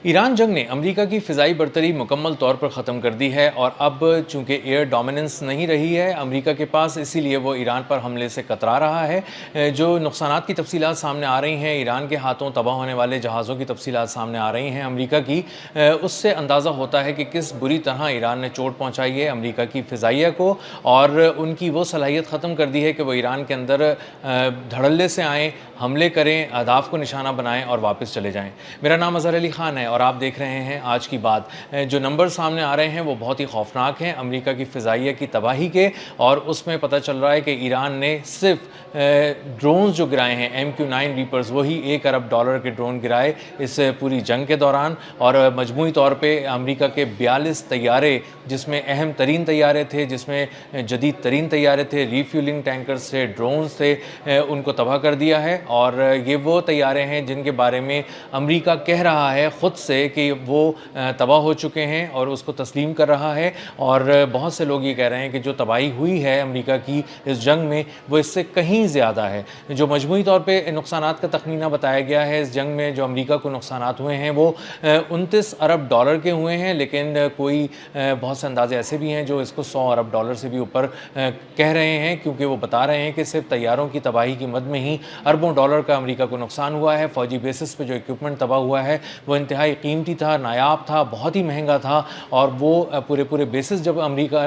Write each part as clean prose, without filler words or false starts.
Iran जंग ने America की फ़िज़ाई बरतरी मुकम्मल तौर पर ख़त्म कर दी है और अब चूँकि एयर डोमिनेंस नहीं रही है अमेरिका के पास, इसीलिए वो ईरान पर हमले से कतरा रहा है। जो नुकसानात की तफ़सीलात सामने आ रही हैं, ईरान के हाथों तबाह होने वाले जहाज़ों की तफ़सीलात सामने आ रही हैं अमेरिका की, उससे अंदाज़ा होता है कि किस बुरी तरह ईरान ने चोट पहुँचाई है अमेरिका की फ़िज़ाइया को और उनकी वो सलाहियत ख़त्म कर दी है कि वो ईरान के अंदर धड़ल्ले से आएँ, हमले करें, अहदाफ़ को निशाना बनाएँ और वापस चले जाएँ। मेरा नाम अज़हर अली ख़ान है और आप देख रहे हैं आज की बात। जो नंबर सामने आ रहे हैं वो बहुत ही खौफनाक हैं अमेरिका की फ़िज़ाइया की तबाही के, और उसमें पता चल रहा है कि ईरान ने सिर्फ ड्रोन्स जो गिराए हैं MQ-9 रीपर्स, वही $1 अरब के ड्रोन गिराए इस पूरी जंग के दौरान। और मजमूई तौर पे अमेरिका के 42 तैयारे, जिसमें अहम तरीन तैयारे थे, जिसमें जदीद तरीन तैयारे थे, रीफ्यूलिंग टैंकर्स थे, ड्रोन्स थे, उनको तबाह कर दिया है। और ये वो तैयारे हैं जिनके बारे में अमेरिका कह रहा है ख़ुद से कि वो तबाह हो चुके हैं और उसको तस्लीम कर रहा है। और बहुत से लोग ये कह रहे हैं कि जो तबाही हुई है अमेरिका की इस जंग में वो इससे कहीं ज़्यादा है। जो मजमूई तौर पे नुकसानात का तखमीना बताया गया है इस जंग में, जो अमेरिका को नुकसानात हुए हैं वो $29 अरब के हुए हैं, लेकिन कोई बहुत से अंदाजे ऐसे भी हैं जो इसको $100 अरब से भी ऊपर कह रहे हैं, क्योंकि वो बता रहे हैं कि सिर्फ तैयारों की तबाही की मद में ही अरबों डॉलर का अमेरिका को नुकसान हुआ है। फ़ौजी बेसिस पे जो इक्विपमेंट तबाह हुआ है वो इंतहाई कीमती था, नायाब था, बहुत ही महंगा था, और वो पूरे बेसिस जब अमेरिका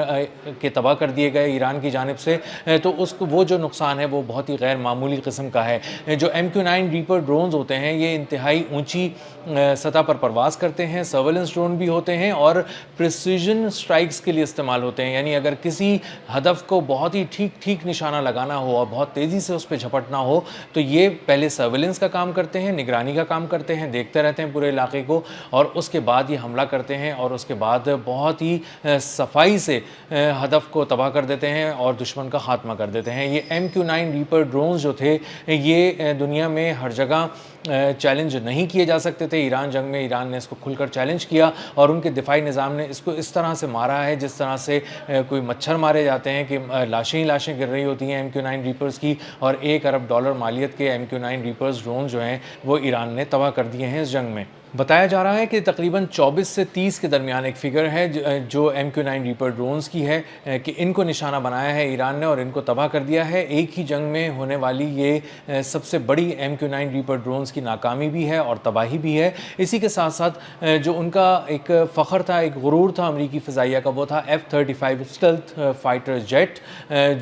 के तबाह कर दिए गए ईरान की जानिब से, तो उसको वो जो नुकसान है वो बहुत ही गैर मामूली किस्म का है। जो MQ-9 रीपर ड्रोन्स होते हैं ये इंतहाई ऊंची सतह पर परवाज़ करते हैं, सर्वेलेंस ड्रोन भी होते हैं और प्रिसीजन स्ट्राइक्स के लिए इस्तेमाल होते हैं। यानी अगर किसी हदफ को बहुत ही ठीक निशाना लगाना हो और बहुत तेज़ी से उस पर झपटना हो तो ये पहले सर्वेलेंस का काम करते हैं, निगरानी का काम करते हैं, देखते रहते हैं पूरे इलाके को, और उसके बाद ये हमला करते हैं और उसके बाद बहुत ही सफाई से हदफ को तबाह कर देते हैं और दुश्मन का खात्मा कर देते हैं। ये MQ-9 रीपर ड्रोन्स जो थे ये दुनिया में हर जगह चैलेंज नहीं किए जा सकते थे। ईरान जंग में ईरान ने इसको खुलकर चैलेंज किया और उनके दिफाई निज़ाम ने इसको इस तरह से मारा है जिस तरह से कोई मच्छर मारे जाते हैं कि लाशें ही लाशें गिर रही होती हैं MQ-9 रीपर्स की। और $1 अरब मालियत के MQ-9 रीपर्स ड्रोन जो हैं वो ईरान ने तबाह कर दिए हैं इस जंग में। बताया जा रहा है कि तकरीबन 24 से 30 के दरमियान एक फ़िगर है जो MQ-9 रीपर ड्रोन्स की है कि इनको निशाना बनाया है ईरान ने और इनको तबाह कर दिया है। एक ही जंग में होने वाली ये सबसे बड़ी MQ-9 रीपर ड्रोन्स की नाकामी भी है और तबाही भी है। इसी के साथ साथ जो उनका एक फ़ख्र था, एक गुरूर था अमरीकी फ़िज़ाइया का, वो था F-35 स्टेल्थ फाइटर जेट,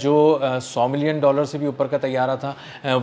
जो $100 मिलियन से भी ऊपर का तैयारा था,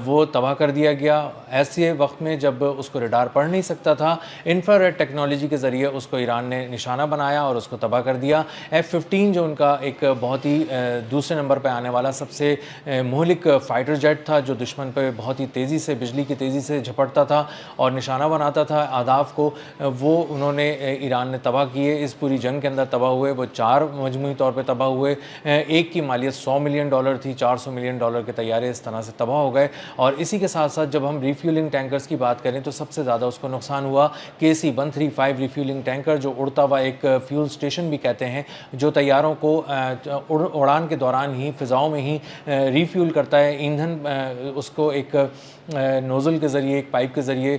वो तबाह कर दिया गया ऐसे वक्त में जब उसको रडार पढ़ नहीं सकता था। इंफ्रारेड टेक्नोलॉजी के ज़रिए उसको ईरान ने निशाना बनाया और उसको तबाह कर दिया। F-15 जो उनका एक बहुत ही दूसरे नंबर पे आने वाला सबसे मुहलिक फ़ाइटर जेट था, जो दुश्मन पे बहुत ही तेज़ी से, बिजली की तेज़ी से झपटता था और निशाना बनाता था अहदाफ़ को, वो उन्होंने ईरान ने तबाह किए। इस पूरी जंग के अंदर तबाह हुए वो 4 मजमूई तौर पर तबाह हुए। एक की मालियत $100 मिलियन थी, $400 मिलियन के तैयारे इस तरह से तबाह हो गए। और इसी के साथ साथ जब हम रिफ्यूलिंग टैंकर्स की बात करें तो सबसे ज़्यादा उसको नुकसान हुआ KC-135 रिफ्यूलिंग टैंकर, जो उड़ता हुआ एक फ्यूल स्टेशन भी कहते हैं, जो तैयारों को उड़ान के दौरान ही फ़िज़ाओं में ही रिफ्यूल करता है ईंधन, उसको एक नोज़ल के ज़रिए, एक पाइप के ज़रिए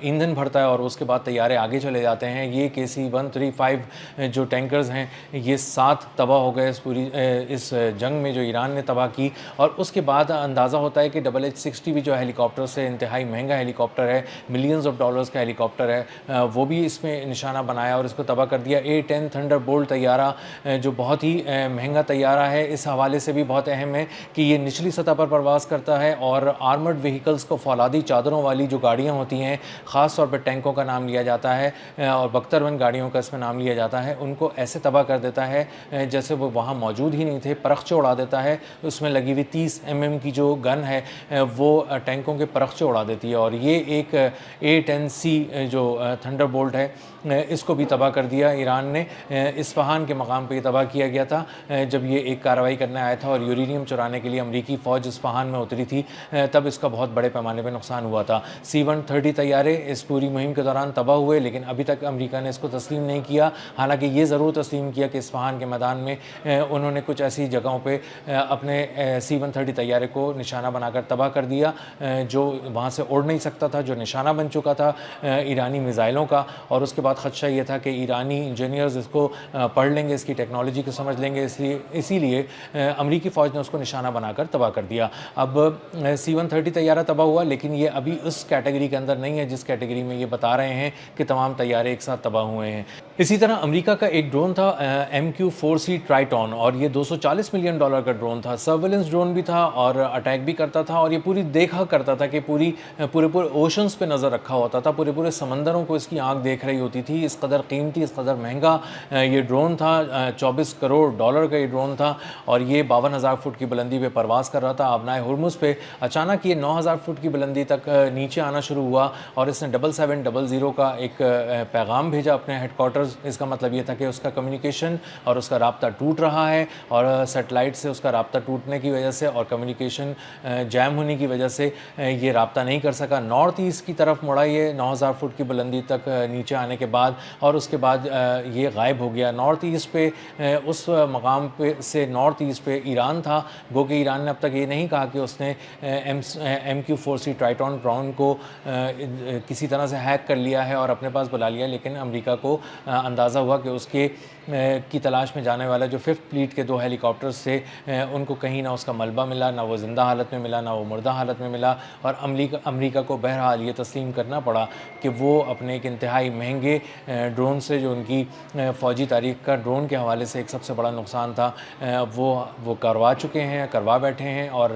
ईंधन भरता है और उसके बाद तैयारे आगे चले जाते हैं। ये KC-135 जो टैंकर्स हैं ये 7 तबाह हो गए इस जंग में जो ईरान ने तबाह की। और उसके बाद अंदाज़ा होता है कि HH-60 भी जो हेलीकॉप्टर से इंतहाई महंगा हेलीकॉप्टर है, मिलियंस ऑफ डॉलर्स का हेलीकॉप्टर है, वो भी इसमें निशाना बनाया और इसको तबाह कर दिया। A-10 थंडरबोल्ट तैयारा जो बहुत ही महंगा तैयारा है, इस हवाले से भी बहुत अहम है कि ये निचली सतह पर परवाज़ करता है और आर्मर्ड व्हीकल्स को, फौलादी चादरों वाली जो गाड़ियाँ होती हैं, ख़ास तौर पर टैंकों का नाम लिया जाता है और बख्तरबंद गाड़ियों का इसमें नाम लिया जाता है, उनको ऐसे तबाह कर देता है जैसे वो वहाँ मौजूद ही नहीं थे, परख्चे उड़ा देता है। उसमें लगी हुई 30 mm की जो गन है वो टैंकों के परख्चे उड़ा देती है। और ये एक A-10C जो थंडरबोल्ट है इसको भी तबाह कर दिया ईरान ने। इस्फहान के मकाम पर तबाह किया गया था जब ये एक कार्रवाई करने आया था और यूरेनियम चुराने के लिए अमरीकी फ़ौज इस्फहान में उतरी थी, तब इसका बहुत बड़े पैमाने पर नुकसान हुआ था। C-130 तैयारे इस पूरी मुहिम के दौरान तबाह हुए, लेकिन अभी तक अमेरिका ने इसको तस्लीम नहीं किया। हालांकि ये ज़रूर तस्लीम किया कि इस्फहान के मैदान में उन्होंने कुछ ऐसी जगहों पे अपने C-130 तैयारे को निशाना बनाकर तबाह कर दिया जो वहाँ से उड़ नहीं सकता था, जो निशाना बन चुका था ایرانی میزائلوں کا، اور اس کے بعد خدشہ یہ تھا کہ ایرانی انجینئرز اس کو پڑھ لیں گے، اس کی ٹیکنالوجی کو سمجھ لیں گے، اسی لیے امریکی فوج نے اس کو نشانہ بنا کر تباہ کر دیا۔ اب C-130 طیارہ تباہ ہوا، لیکن یہ ابھی اس کیٹیگری کے اندر نہیں ہے جس کیٹیگری میں یہ بتا رہے ہیں کہ تمام طیارے ایک ساتھ تباہ ہوئے ہیں۔ اسی طرح امریکہ کا ایک ڈرون تھا MQ-4C ٹرائٹون، اور یہ $240 ملین کا ڈرون تھا، سرویلنس ڈرون بھی تھا اور اٹیک بھی کرتا تھا، اور یہ پوری دیکھا کرتا تھا کہ پورے اوشنز پہ نظر رکھا ہوتا تھا، پورے سمندروں کو اس کی آنکھ دیکھ رہی ہوتی تھی۔ اس قدر قیمتی، اس قدر مہنگا یہ ڈرون تھا، $24 کروڑ کا یہ ڈرون تھا، اور یہ 52,000 فٹ کی بلندی پہ پرواز کر رہا تھا آبنائے ہرمز پہ۔ اچانک یہ 9,000 فٹ کی بلندی تک نیچے آنا شروع ہوا، اور اس نے 7700 کا ایک پیغام بھیجا اپنے ہیڈ کوارٹرز۔ اس کا مطلب یہ تھا کہ اس کا کمیونیکیشن اور اس کا رابطہ ٹوٹ رہا ہے، اور سیٹلائٹ سے اس کا رابطہ ٹوٹنے کی وجہ سے اور کمیونیکیشن جیم ہونے کی وجہ سے یہ رابطہ نہیں کر سکا۔ نارتھ ایسٹ کی طرف مڑا یہ 9,000 فٹ کی بلندی تک نیچے آنے کے بعد، اور اس کے بعد یہ غائب ہو گیا۔ نارتھ ایسٹ پہ اس مقام پہ سے نارتھ ایسٹ پہ ایران تھا، گو کہ ایران نے اب تک یہ نہیں کہا کہ اس نے MQ-4C ٹرائٹون ڈرون کو کسی طرح سے ہیک کر لیا ہے اور اپنے پاس بلا لیا، لیکن امریکہ کو اندازہ ہوا کہ اس کی تلاش میں جانے والا جو 5th فلیٹ کے 2 ہیلی کاپٹرز تھے، ان کو کہیں نہ اس کا ملبہ ملا، نہ وہ زندہ حالت میں ملا، نہ وہ مردہ حالت میں ملا، اور امریکہ کو بہرحال یہ تسلیم کرنا پڑا کہ وہ اپنے ایک انتہائی مہنگے ڈرون سے، جو ان کی فوجی تاریخ کا ڈرون کے حوالے سے ایک سب سے بڑا نقصان تھا، وہ کروا بیٹھے ہیں، اور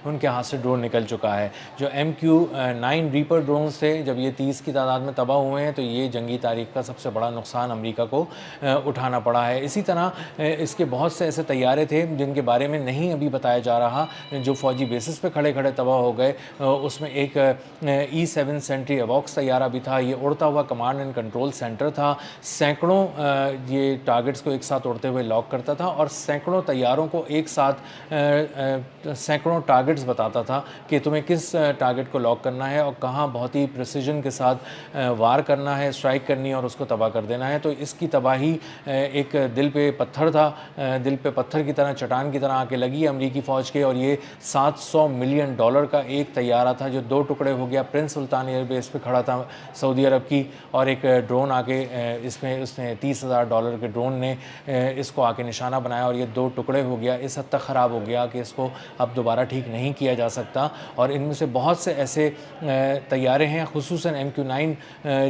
ان کے ہاتھ سے ڈرون نکل چکا ہے۔ جو MQ-9 ریپر ڈرونز تھے، جب یہ 30 کی تعداد میں تباہ ہوئے ہیں، تو یہ جنگی تاریخ کا سب سے بڑا نقصان امریکہ کو اٹھانا پڑا ہے۔ اسی طرح اس کے بہت سے ایسے طیارے تھے جن کے بارے میں نہیں ابھی بتایا جا رہا، جو فوجی بیسز پہ کھڑے تباہ ہو گئے۔ اس میں ایک E-7 سینٹری ایووکس طیارہ بھی تھا، یہ اڑتا ہوا کمانڈ اینڈ کنٹرول سینٹر تھا، سینکڑوں یہ ٹارگٹس کو ایک ساتھ اڑتے ہوئے لاک کرتا تھا، اور سینکڑوں طیاروں کو ایک ساتھ سینکڑوں ٹارگٹس بتاتا تھا کہ تمہیں کس ٹارگٹ کو لاک کرنا ہے اور کہاں بہت ہی پریسیجن کے ساتھ وار کرنا ہے، اسٹرائک کرنی ہے اور اس کو تباہ کر دینا ہے۔ تو اس کی تباہی ایک دل پہ پتھر تھا، دل پہ پتھر کی طرح، چٹان کی طرح آ کے لگی امریکی فوج کے، اور یہ $700 ملین کا ایک طیارہ تھا جو 2 ٹکڑے ہو گیا۔ پرنس سلطان ایئر بیس پہ کھڑا تھا سعودی عرب کی، اور ایک ڈرون آ کے اس نے $30,000 کے ڈرون نے اس کو آ کے نشانہ بنایا، اور یہ 2 ٹکڑے ہو گیا۔ اس حد تک خراب ہو گیا کہ اس کو اب دوبارہ ٹھیک نہیں کیا جا سکتا، اور ان میں سے بہت سے ایسے طیارے ہیں، خصوصاً MQ-9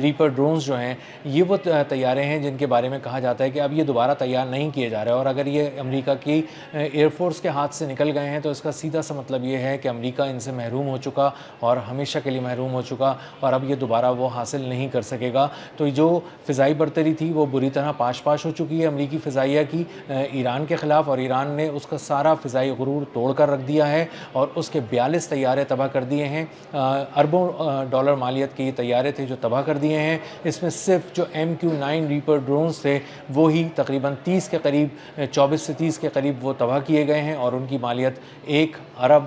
ریپر ڈرونز جو ہیں، یہ وہ طیارے ہیں جن کے بارے میں کہا جاتا ہے کہ اب یہ دوبارہ تیار نہیں کیے جا رہے، اور اگر یہ امریکہ کی ایئر فورس کے ہاتھ سے نکل گئے ہیں تو اس کا سیدھا سا مطلب یہ ہے کہ امریکہ ان سے محروم ہو چکا، اور ہمیشہ کے لیے محروم ہو چکا، اور اب یہ دوبارہ وہ حاصل نہیں کر سکے گا۔ تو جو فضائی برتری تھی وہ بری طرح پاش ہو چکی ہے امریکی فضائیہ کی ایران کے خلاف، اور ایران نے اس کا سارا فضائی غرور توڑ کر رکھ دیا ہے، اور اس کے 42 طیارے تباہ کر دیے ہیں۔ اربوں ڈالر مالیت کے یہ طیارے تھے جو تباہ کر دیے ہیں۔ اس میں صرف جو MQ-9 ریپر ڈرونز تھے وہی تقریباً 30 کے قریب، 24 سے 30 کے قریب وہ تباہ کیے گئے ہیں، اور ان کی مالیت $1 ارب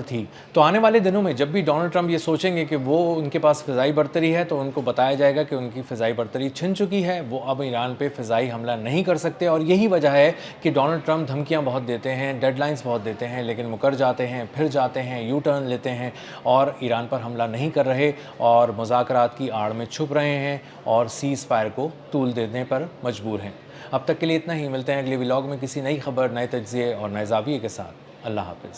تھی۔ تو آنے والے دنوں میں جب بھی ڈونلڈ ٹرمپ یہ سوچیں گے کہ وہ ان کے پاس فضائی برتری ہے، تو ان کو بتایا جائے گا کہ ان کی فضائی برتری چھن چکی ہے، وہ اب ایران پہ فضائی حملہ نہیں کر سکتے، اور یہی وجہ ہے کہ ڈونلڈ ٹرمپ دھمکیاں بہت دیتے ہیں، ڈیڈ لائنز بہت دیتے ہیں، لیکن مکر جاتے ہیں، پھر جاتے ہیں، یو ٹرن لیتے ہیں، اور ایران پر حملہ نہیں کر رہے، اور مذاکرات کی آڑ میں چھپ رہے ہیں، اور سیز فائر کو طول دینے پر مجبور ہیں۔ اب تک کے لیے اتنا ہی، ملتے ہیں اگلے ولاگ میں کسی نئی خبر، نئے تجزیے اور نئے زاویے کے ساتھ۔ اللہ حافظ۔